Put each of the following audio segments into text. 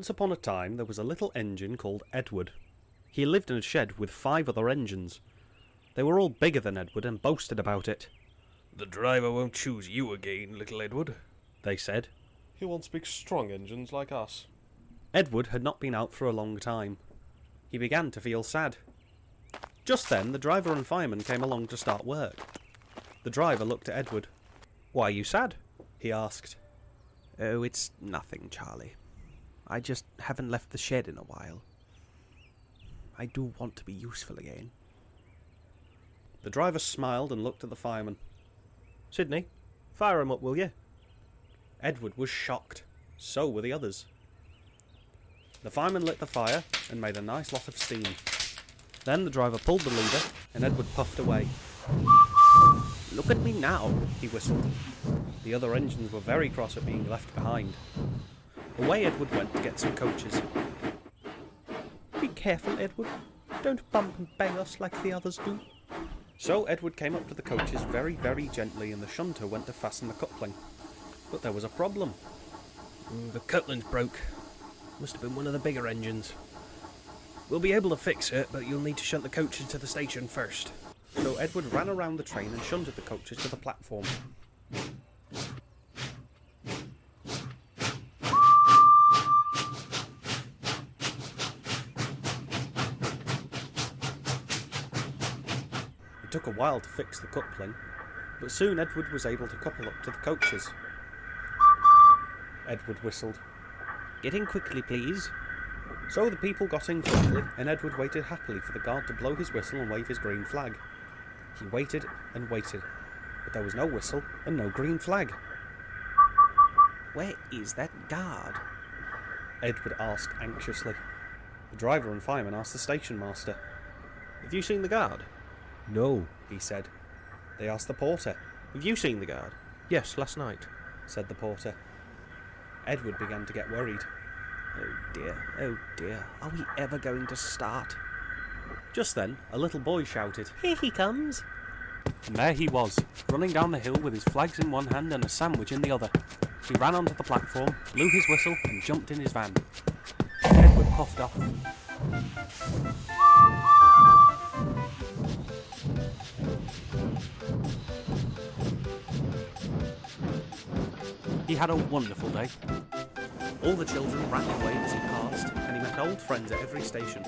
Once upon a time there was a little engine called Edward. He lived in a shed with 5 other engines. They were all bigger than Edward and boasted about it. "The driver won't choose you again, little Edward," they said. "He wants big strong engines like us." Edward had not been out for a long time. He began to feel sad. Just then the driver and fireman came along to start work. The driver looked at Edward. "Why are you sad?" he asked. "Oh, it's nothing, Charlie. I just haven't left the shed in a while. I do want to be useful again." The driver smiled and looked at the fireman. "Sydney, fire 'em up, will you?" Edward was shocked. So were the others. The fireman lit the fire and made a nice lot of steam. Then the driver pulled the lever and Edward puffed away. "Look at me now," he whistled. The other engines were very cross at being left behind. Away Edward went to get some coaches. "Be careful, Edward. Don't bump and bang us like the others do." So Edward came up to the coaches very, very gently and the shunter went to fasten the coupling. But there was a problem. "The coupling's broke. Must have been one of the bigger engines. We'll be able to fix it, but you'll need to shunt the coaches to the station first." So Edward ran around the train and shunted the coaches to the platform. It took a while to fix the coupling, but soon Edward was able to couple up to the coaches. Edward whistled. "Get in quickly, please." So the people got in quickly, and Edward waited happily for the guard to blow his whistle and wave his green flag. He waited and waited, but there was no whistle and no green flag. "Where is that guard?" Edward asked anxiously. The driver and fireman asked the station master. "Have you seen the guard?" "No," he said. They asked the porter. "Have you seen the guard?" "Yes, last night," said the porter. Edward began to get worried. Oh dear, are we ever going to start?" Just then, a little boy shouted, "Here he comes!" And there he was, running down the hill with his flags in one hand and a sandwich in the other. He ran onto the platform, blew his whistle, and jumped in his van. Edward puffed off. He had a wonderful day. All the children ran away as he passed, and he met old friends at every station.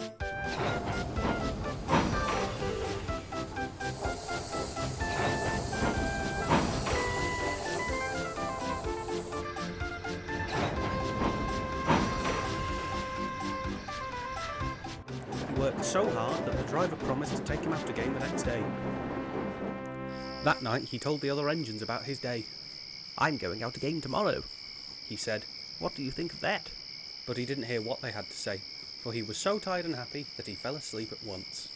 He worked so hard that the driver promised to take him out again the next day. That night he told the other engines about his day. "I'm going out again tomorrow," he said. "What do you think of that?" But he didn't hear what they had to say, for he was so tired and happy that he fell asleep at once.